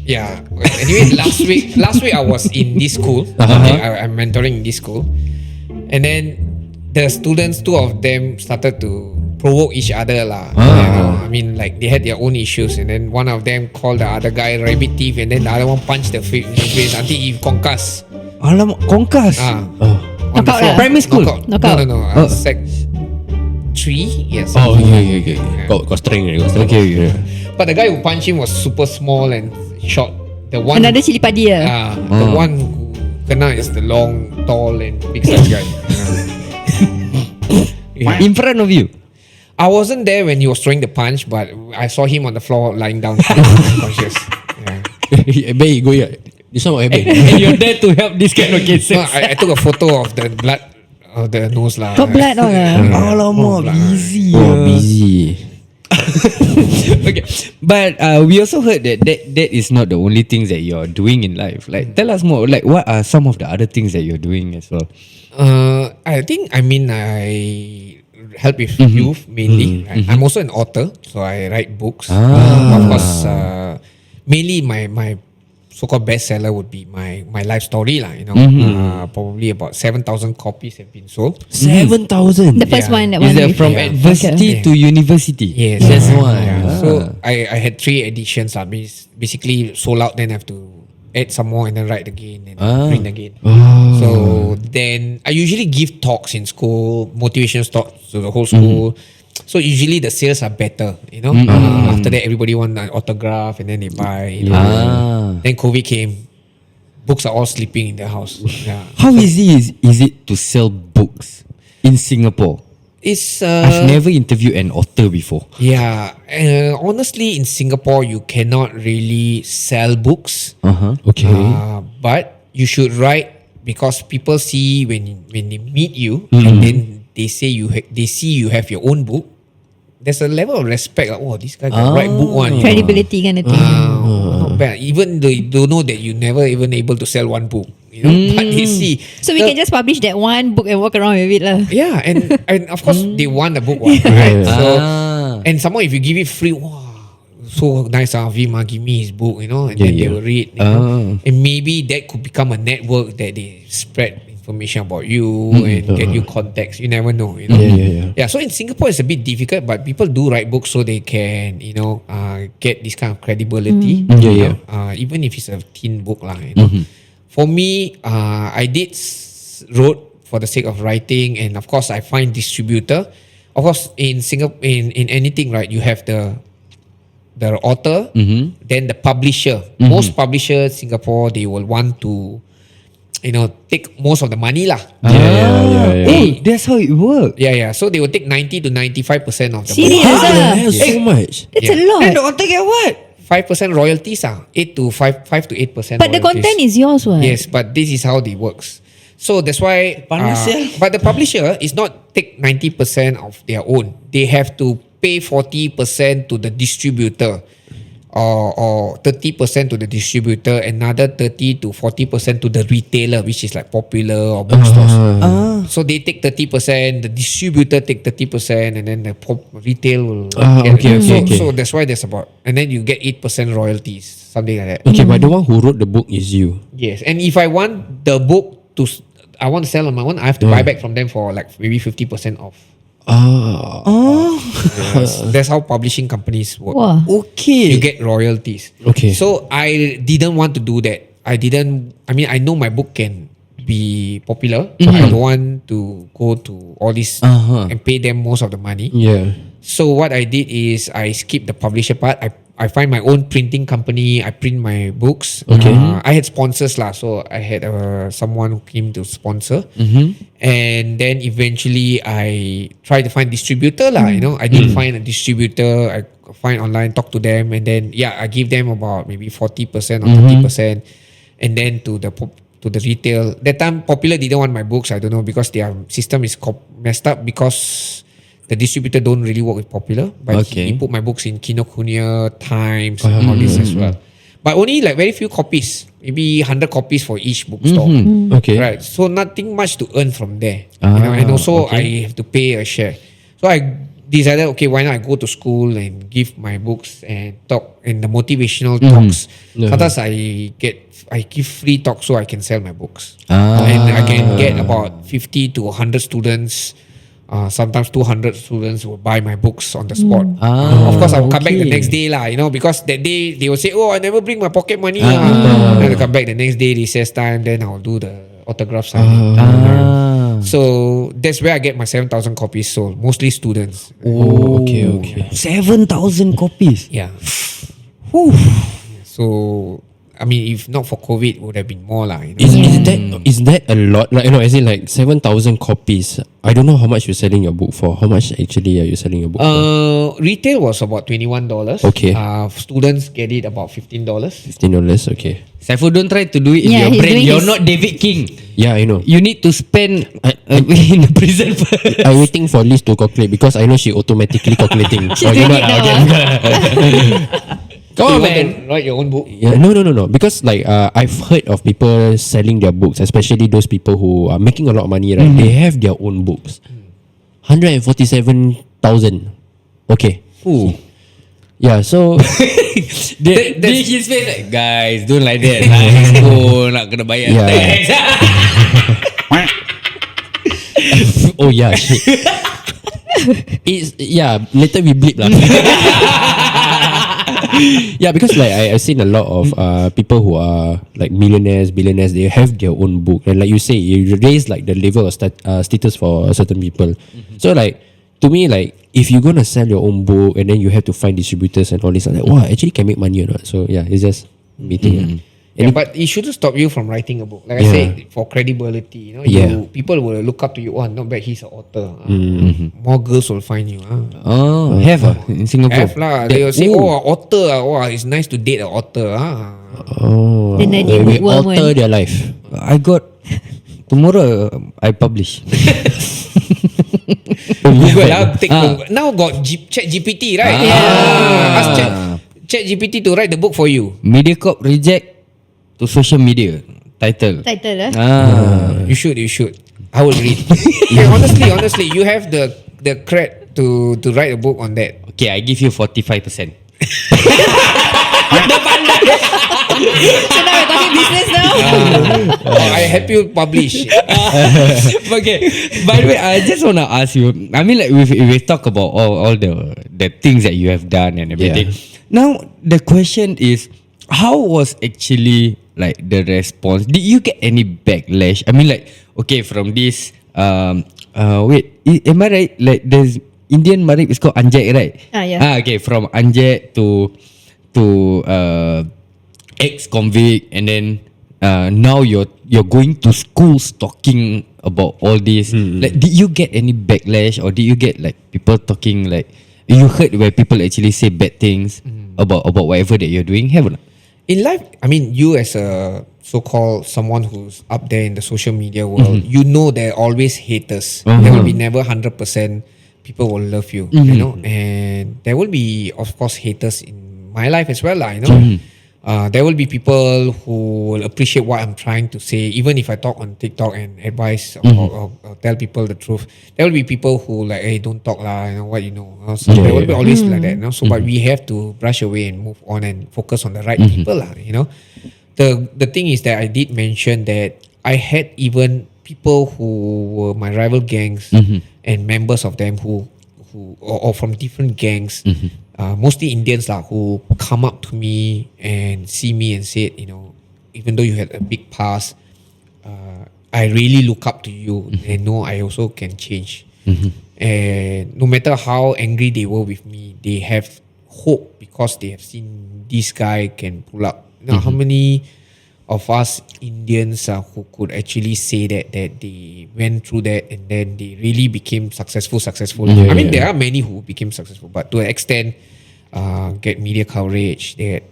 S6: Yeah. Anyway, last week I was in this school. I'm mentoring in this school, and then the students, two of them started to provoke each other lah. I mean, like they had their own issues, and then one of them called the other guy rabbit thief, and then the other one punched the face until he concussed.
S2: Alamak, concuss.
S6: On the
S4: Knockout
S6: floor.
S4: lah.
S2: Primary school?
S6: Knockout. No. Sec 3. Yes.
S3: Oh, okay. Got strength.
S2: Okay.
S6: But the guy who punched him was super small and short. The one,
S4: Another cili padi
S6: the one who kena is the long, tall, and big size guy.
S2: In front of you.
S6: I wasn't there when he was throwing the punch, but I saw him on the floor lying down, unconscious. Yeah.
S3: Baik, go here. This one what happened?
S2: And you're there to help this kind of cases.
S6: No, I took a photo of the blood of the nose lah.
S4: Got blood all
S2: Alamak, busy.
S3: Busy.
S2: Okay, but we also heard that is not the only things that you're doing in life. Like, tell us more. Like, what are some of the other things that you're doing as well?
S6: I help with youth mainly. I'm also an author, so I write books. Of course, mainly my so-called bestseller would be my life story lah. Probably about 7,000 copies have been sold.
S3: 7,000.
S4: The first one, that
S2: Is
S4: one.
S2: that
S4: with-
S2: from
S6: Yeah.
S2: adversity to university?
S6: Yes,
S2: That's one.
S6: Yeah. So I had 3 editions. Basically sold out. Then I have to add some more and then write again and print again. So then I usually give talks in school, motivation talks to the whole school. So usually the sales are better, After that, everybody want an autograph and then they buy. Then COVID came. Books are all sleeping in their house. Yeah.
S2: How easy is it to sell books in Singapore?
S6: It's
S2: I've never interviewed an author before.
S6: yeah. Honestly, in Singapore, you cannot really sell books.
S3: Okay.
S6: But you should write because people see when they meet you and then they say they see you have your own book. There's a level of respect. Like, oh, this guy can write book one.
S4: Credibility kind of thing.
S6: Not bad. Even though you don't know that you never even able to sell one book. But they see.
S4: So we can just publish that one book and walk around with it lah.
S6: Yeah, and of course they want the book one, right? So and somehow if you give it free, wow, so nice Vima give me his book, and then they will read. And maybe that could become a network that they spread information about you and get you contacts. You never know, Yeah, so in Singapore it's a bit difficult, but people do write books so they can, get this kind of credibility. Even if it's a thin book lah, For me, I did wrote for the sake of writing, and of course, I find distributor. Of course, in Singapore, in anything, right, you have the author, then the publisher. Most publishers in Singapore, they will want to, take most of the money lah.
S2: Oh, that's how it works.
S6: Yeah. So they will take 90 to 95% of the
S4: Serious
S6: money.
S4: ah?
S3: So much.
S4: That's a lot.
S2: And the author get what?
S6: 5% royalties are 5 to 8%.
S4: But the content is yours, what?
S6: Yes, but this is how it works. So that's why. But the publisher is not take 90% of their own. They have to pay 40% to the distributor, or 30% to the distributor, another 30 to 40% to the retailer, which is like Popular or bookstores. So they take 30%, the distributor take 30%, and then the retail will get it. So that's why there's about, and then you get 8% royalties, something like that.
S3: Okay, but the one who wrote the book is you.
S6: Yes, and if I want the book I want to sell on my own, I have to buy back from them for like maybe 50% off. Yes, that's how publishing companies work.
S4: Wow.
S2: Okay.
S6: You get royalties.
S3: Okay.
S6: So I didn't want to do that. I I know my book can be popular. So I don't want to go to all this and pay them most of the money.
S3: Yeah.
S6: So what I did is I skipped the publisher part. I find my own printing company. I print my books.
S3: Okay.
S6: I had sponsors lah. So I had someone who came to sponsor. And then eventually I tried to find distributor lah. I did find a distributor. I find online, talk to them, and then I give them about maybe 40% or 30%, and then to the retail. That time Popular didn't want my books. I don't know, because their system is messed up, because the distributor don't really work with Popular, but he put my books in Kinokuniya, Times, and all this as well. But only like very few copies, maybe 100 copies for each bookstore.
S3: Okay.
S6: Right. So nothing much to earn from there. And also I have to pay a share. So I decided, okay, why not I go to school and give my books and talk in the motivational talks. Sometimes I give free talks so I can sell my books. And I can get about 50 to 100 students. Sometimes 200 students will buy my books on the spot. Of course, I will come back the next day lah, because that day they will say, oh, I never bring my pocket money. Then I come back the next day, recess time, then I'll do the autograph signing. So that's where I get my 7,000 copies sold, mostly students.
S3: Oh, okay.
S2: 7,000 copies.
S6: Yeah. So I mean, if not for COVID, it would have been more lah.
S3: Is that a lot? Like, as in like 7,000 copies. I don't know how much you're selling your book for. How much actually are you selling your book for?
S6: Retail was about $21.
S3: Okay.
S6: Students get it about $15.
S3: $15, okay.
S2: Saiful, don't try to do it in
S4: Yeah,
S2: your
S4: he's
S2: brain.
S4: doing
S2: You're
S4: his-
S2: not David King.
S3: Yeah, I know.
S2: You need to spend in the prison first.
S3: I'm waiting for Liz to calculate because I know she automatically calculating.
S4: She's doing it now.
S6: Come on,
S2: So you want
S6: man. Write your own book.
S3: Yeah, no. Because like I've heard of people selling their books, especially those people who are making a lot of money, right? They have their own books. 147,000. Okay. Yeah, so
S2: His face like, guys, don't like that. Nak kena bayar
S3: Yeah.
S2: tax.
S3: oh yeah, shit. Later we bleep lah. Yeah, because like I've seen a lot of people who are like millionaires, billionaires. They have their own book, and like you say, you raise like the level of status for certain people. So like to me, like if you're gonna sell your own book and then you have to find distributors and all this, I'm like, wow, actually can make money or not? So yeah, it's just meeting.
S6: Yeah, but it shouldn't stop you from writing a book. Like I
S3: Yeah.
S6: said, for credibility, people will look up to you. Oh, not bad, he's an author. More girls will find you.
S2: Oh, have in Singapore.
S6: Have lah. They will say, author. It's nice to date an author.
S3: Oh,
S4: Then
S3: they
S4: bookworm
S3: alter
S4: one.
S3: their life.
S2: I got tomorrow. I publish.
S6: Google lah. Now got Chat GPT, right? Ask Chat GPT to write the book for you.
S2: MediaCorp reject to social media title.
S4: Title
S6: You should. I will read. honestly, you have the cred to write a book on that.
S2: Okay, I give you 45%.
S4: So now we're talking business now.
S6: I help you publish.
S2: Okay. By the way, I just wanna ask you. I mean, like we talk about all the things that you have done and everything. Now the question is, how was actually like the response? Did you get any backlash? I mean, like okay, from this wait, am I right? Like there's Indian marriage is called Anjek, right?
S4: Yeah.
S2: Okay, from Anjek to ex-convict, and then now you're going to schools talking about all this. Like, did you get any backlash, or did you get like people talking like you heard where people actually say bad things about whatever that you're doing? Have or not?
S6: In life, I mean, you as a so-called someone who's up there in the social media world, you know there are always haters. There will be never 100% people will love you, you know, and there will be, of course, haters in my life as well, you know. There will be people who will appreciate what I'm trying to say, even if I talk on TikTok and advise or tell people the truth. There will be people who like, hey, don't talk lah, you know what you know. So there will be always like that, you know. So but we have to brush away and move on and focus on the right people lah, you know. The thing is that I did mention that I had even people who were my rival gangs and members of them who or from different gangs. Mostly Indians lah, who come up to me and see me and said, you know, even though you had a big past, I really look up to you and know I also can change. And no matter how angry they were with me, they have hope because they have seen this guy can pull up. Now, how many of us Indians who could actually say that they went through that and then they really became successful? I mean, there are many who became successful, but to an extent, get media coverage, that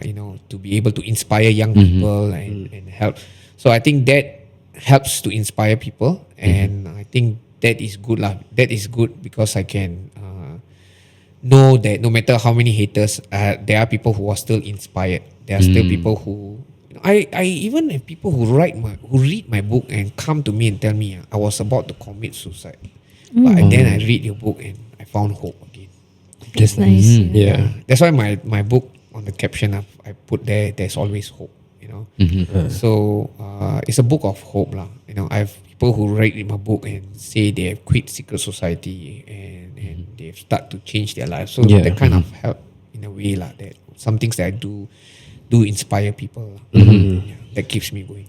S6: you know, to be able to inspire young people and help. So I think that helps to inspire people, and I think that is good lah. That is good because I can know that no matter how many haters, there are people who are still inspired. There are still people who I even have people who read my book and come to me and tell me I was about to commit suicide, but then I read your book and I found hope again.
S4: That's nice.
S3: Yeah.
S6: That's why my book, on the caption I put there's always hope, you know. So it's a book of hope lah. You know, I have people who read my book and say they have quit secret society and they've started to change their lives. So that kind of help in a way lah. That some things that I do inspire people. Yeah, that keeps me going.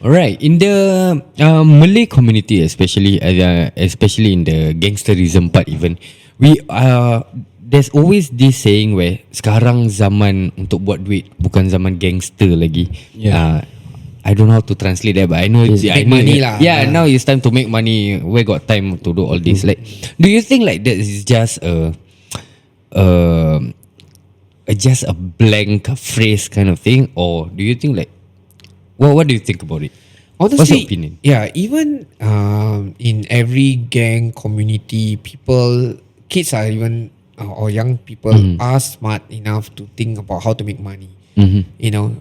S2: Alright, in the Malay community, especially in the gangsterism part, even there's always this saying where sekarang zaman untuk buat duit, bukan zaman gangster lagi. I don't know how to translate that, but I know it's
S6: Make money lah.
S2: Yeah, now it's time to make money. Where got time to do all this? Like, do you think like that is just just a blank phrase kind of thing, or do you think like, what do you think about it?
S6: Honestly,
S2: what's your opinion?
S6: Yeah, even in every gang community, kids are even or young people are smart enough to think about how to make money. You know,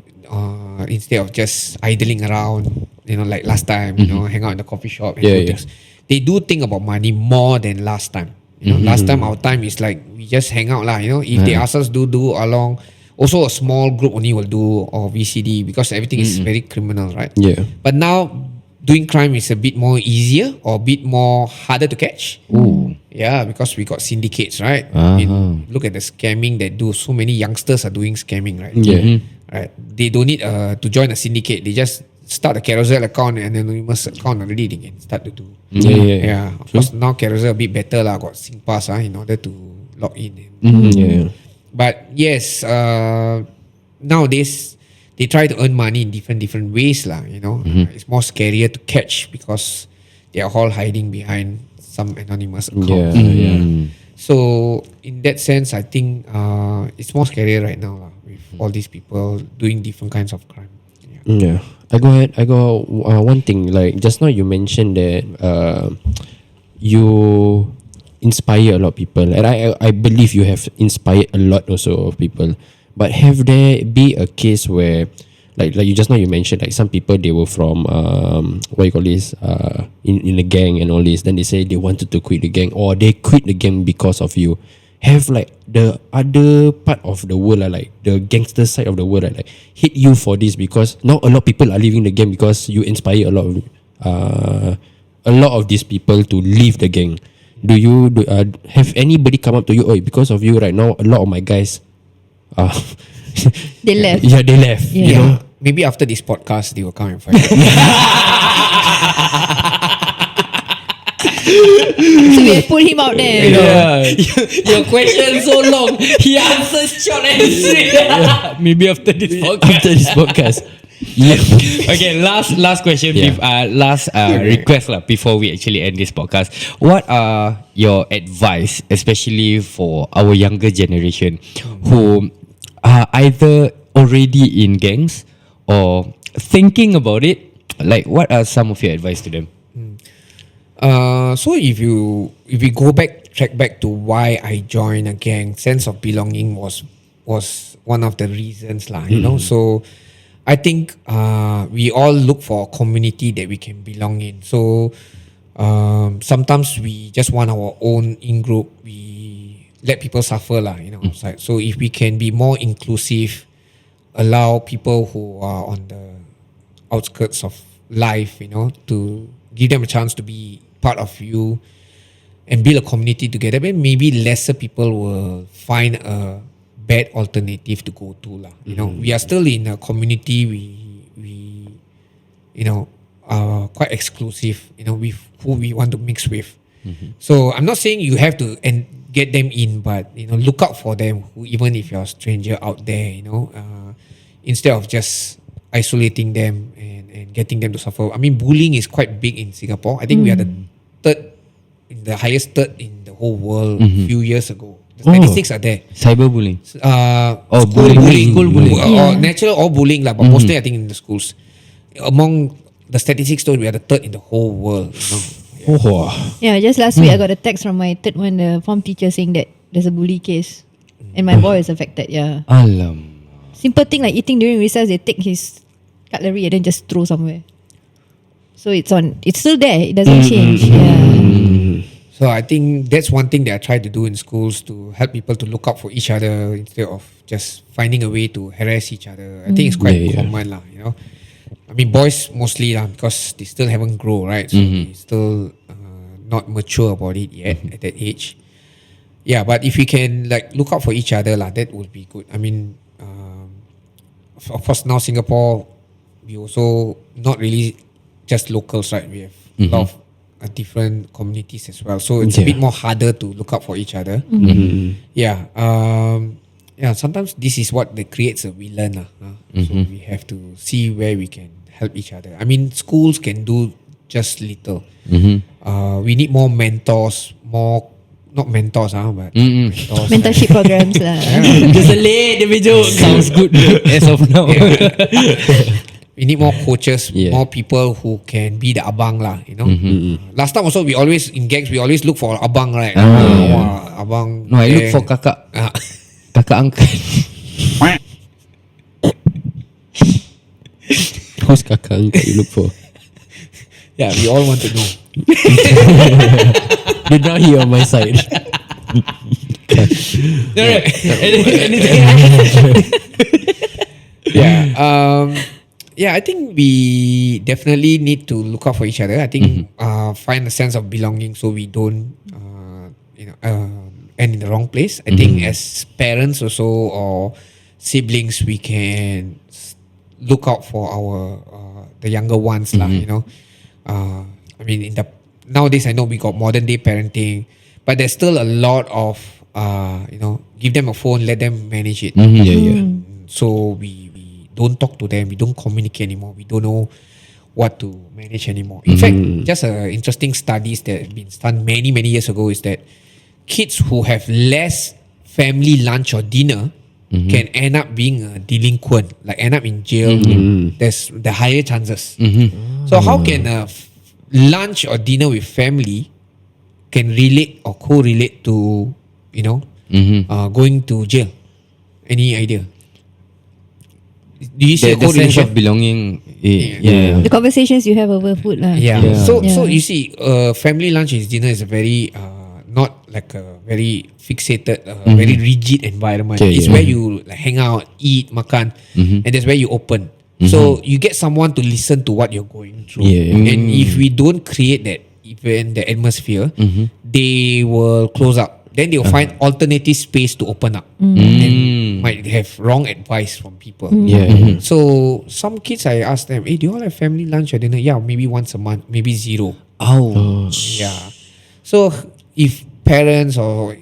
S6: instead of just idling around, you know, like last time, you know, hang out in the coffee shop and do things. They do think about money more than last time. You know, last time our time is like we just hang out lah. You know, if they ask us do along, also a small group only will do, or VCD, because everything is very criminal, right? Yeah. But now doing crime is a bit more easier or a bit more harder to catch. Yeah, because we got syndicates, right? Look at the scamming that do. So many youngsters are doing scamming, right? Right. They don't need to join a syndicate. They just start a Carousel account and anonymous account already. They can start to do. Yeah. Of course, now Carousel a bit better lah. Got SingPass in order to log in. But yes, nowadays they try to earn money in different ways lah. It's more scarier to catch because they are all hiding behind some anonymous account. So in that sense, I think it's more scarier right now lah, with all these people doing different kinds of crime.
S3: Yeah. I got one thing. Like just now, you mentioned that you inspire a lot of people, and I believe you have inspired a lot also of people. But have there be a case where, like you just now you mentioned, like some people, they were from what you call this, in a gang and all this, then they say they wanted to quit the gang, or they quit the gang because of you. Have like the other part of the world, like the gangster side of the world, like hate you for this, because now a lot of people are leaving the gang because you inspire a lot of these people to leave the gang. Do you have anybody come up to you? Oh, because of you right now, a lot of my guys,
S4: They left.
S3: Yeah, they left.
S4: Yeah.
S3: You know.
S6: Maybe after this podcast, they will come and find out.
S4: So we have put him out there.
S2: Your question so long. He answers short and sweet. Maybe after this podcast.
S3: After this podcast. Yeah.
S2: Okay, last question.
S3: Yeah.
S2: Last request lah before we actually end this podcast. What are your advice, especially for our younger generation, who are either already in gangs or thinking about it? Like, what are some of your advice to them?
S6: So if we track back to why I joined a gang, sense of belonging was one of the reasons lah. So I think we all look for a community that we can belong in. So sometimes we just want our own in group. We let people suffer lah. Outside. So if we can be more inclusive, allow people who are on the outskirts of life, to give them a chance to be part of you and build a community together, then maybe lesser people will find a bad alternative to go to lah. We are still in a community. We are quite exclusive. With who we want to mix with. So I'm not saying you have to get them in, but look out for them. Even if you're a stranger out there, instead of just isolating them and getting them to suffer. I mean, bullying is quite big in Singapore. I think we are the highest third in the whole world a few years ago. The statistics are there.
S2: Cyberbullying.
S6: Bullying.
S2: School bullying.
S6: Or natural or bullying lah, but mostly I think in the schools. Among the statistics though, we are the third in the whole world.
S4: Yeah, just last week I got a text from my third one, the form teacher, saying that there's a bully case and my boy is affected. Yeah.
S2: Alam.
S4: Simple thing like eating during recess, they take his cutlery and then just throw somewhere. So it's still there. It doesn't change. Yeah.
S6: So I think that's one thing that I try to do in schools, to help people to look out for each other instead of just finding a way to harass each other. I think it's quite common lah. I mean, boys mostly lah, because they still haven't grown, right? So they still not mature about it yet at that age. Yeah, but if we can like look out for each other lah, that would be good. I mean, of course now Singapore, we also not really just locals, right? We have a lot of different communities as well. So it's a bit more harder to look out for each other. Yeah. Sometimes this is what creates a villain. So we have to see where we can help each other. I mean, schools can do just little. We need more mentors, not mentors, but mentors.
S4: Mentorship programs lah.
S2: Just a late the sounds good as of now.
S6: We need more coaches, more people who can be the abang lah. Last time also we always in gangs we always look for abang, right? Abang.
S2: No, I look for kakak. Kakak angkat.
S3: Who's kakak angkat you look for?
S6: Yeah, we all want to know.
S3: You're not here on my side.
S6: Yeah, I think we definitely need to look out for each other. I think find a sense of belonging so we don't end in the wrong place. I think as parents also or siblings, we can look out for the younger ones lah. I mean, nowadays I know we got modern day parenting, but there's still a lot of give them a phone, let them manage it. So we don't talk to them, we don't communicate anymore, we don't know what to manage anymore. In fact, just interesting studies that have been done many years ago is that kids who have less family lunch or dinner can end up being a delinquent, like end up in jail. There's the higher chances. So how can lunch or dinner with family can relate or correlate to, going to jail? Any idea? Do you see
S2: The sense of belonging. Yeah.
S4: The conversations you have over food lah.
S6: So you see, family lunch and dinner is a very not like a very fixated, very rigid environment.
S3: Okay,
S6: It's where you like, hang out, eat, makan, and that's where you open. So you get someone to listen to what you're going through. And if we don't create that event, the atmosphere, they will close up. Then they will find alternative space to open up. And might have wrong advice from people. So some kids, I ask them, hey, do you all have family lunch or dinner? Yeah, maybe once a month, maybe zero. Yeah. So if parents or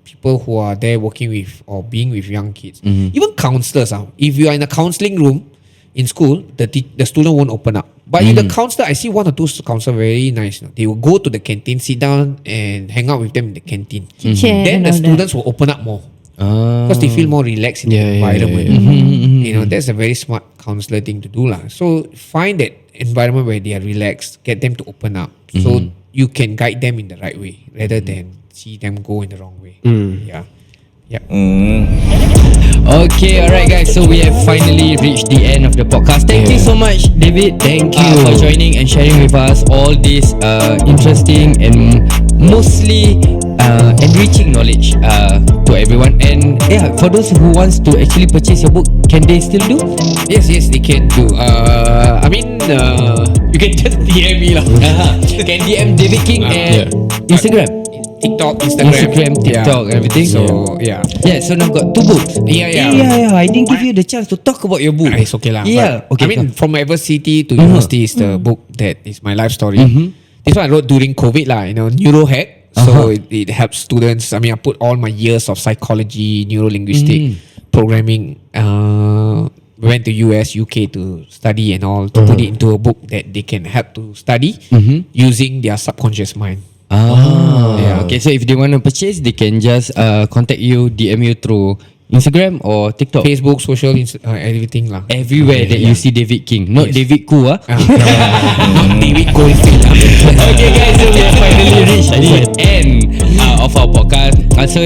S6: people who are there working with or being with young kids, even counselors, if you are in a counseling room in school, the student won't open up. But in the counselor, I see one or two counselors very nice. They will go to the canteen, sit down and hang out with them in the canteen. Then the students will open up more because they feel more relaxed in the environment. That's a very smart counselor thing to do lah. So find that environment where they are relaxed, get them to open up, so you can guide them in the right way rather than see them go in the wrong way.
S2: Okay, alright guys, so we have finally reached the end of the podcast. Thank you so much, David. Thank you for joining and sharing with us all this interesting and mostly enriching knowledge to everyone. And for those who wants to actually purchase your book, can they still do?
S6: Yes, they can do. You can just DM me lah.
S2: Can DM David King and Instagram,
S6: Instagram,
S2: TikTok, everything.
S6: So
S2: so now got 2 books. I didn't give you the chance to talk about your book.
S6: It's okay lah.
S2: Okay.
S6: I mean, from university to university is the book that is my life story. This one I wrote during COVID lah. Neuro Head. So it helps students. I mean, I put all my years of psychology, neuro-linguistic programming. Went to US, UK to study and all, to put it into a book that they can help to study using their subconscious mind.
S2: Okay, so if they want to purchase, they can just contact you, DM you through Instagram or TikTok,
S6: Facebook, social, everything lah.
S2: Everywhere that you see David King, not David Koo.
S6: Not David Goldfield.
S2: Okay guys, so we have finally reached the end of our podcast. So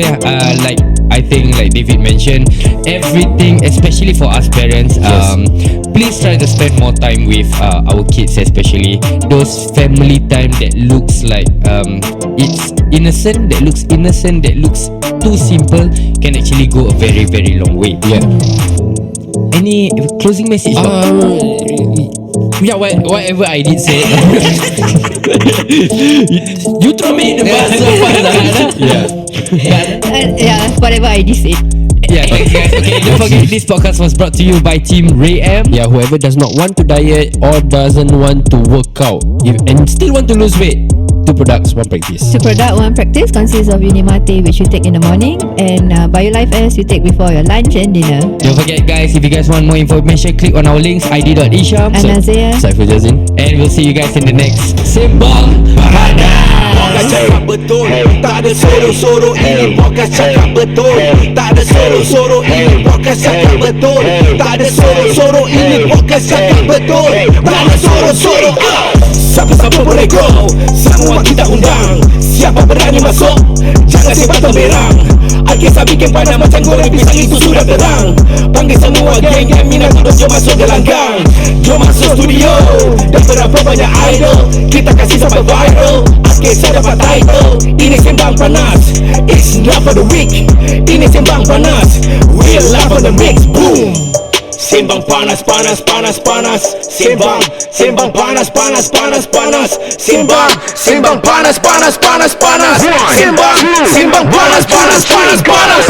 S2: like I think like David mentioned, everything, especially for us parents, please try to spend more time with our kids, especially those family time that looks like it's innocent, that looks too simple, can actually go a very long way. Any closing message? Whatever I did say. You throw me in the bus.
S4: Whatever I did say.
S2: Thanks guys. Okay, don't forget this podcast was brought to you by Team Ray M.
S3: Whoever does not want to diet or doesn't want to work out and still want to lose weight, 2 products, 1 practice.
S4: 2 product, 1 practice consists of Unimate, which you take in the morning, and BioLife S you take before your lunch and dinner.
S2: Don't forget guys, if you guys want more information, click on our links, id.isham,
S4: Anazia,
S3: Saiful Jazin,
S2: and we'll see you guys in the next Sembang Panas.
S5: Podcast cakap betul, tak ada soro-soro. Ini podcast cakap betul, tak ada soro-soro. Ini podcast cakap betul, tak ada soro-soro. Ini podcast cakap betul, tak ada soro-soro. Siapa-siapa boleh go, semua kita undang. Siapa berani masuk, jangan sebatang berang. Al-Kisah bikin panas macam goreng pisang, itu sudah terang. Panggil semua geng-geng minat untuk jom masuk gelanggang. Jom masuk studio, dan berapa banyak idol, kita kasih sampai viral. Al-Kisah dapat title, ini Sembang Panas. It's not for the weak, ini Sembang Panas. Real life on the mix, boom. Sembang panas, panas, panas, panas. Sembang panas, panas, panas, panas. Sembang panas, panas, panas, panas. Sembang panas, panas, panas, panas.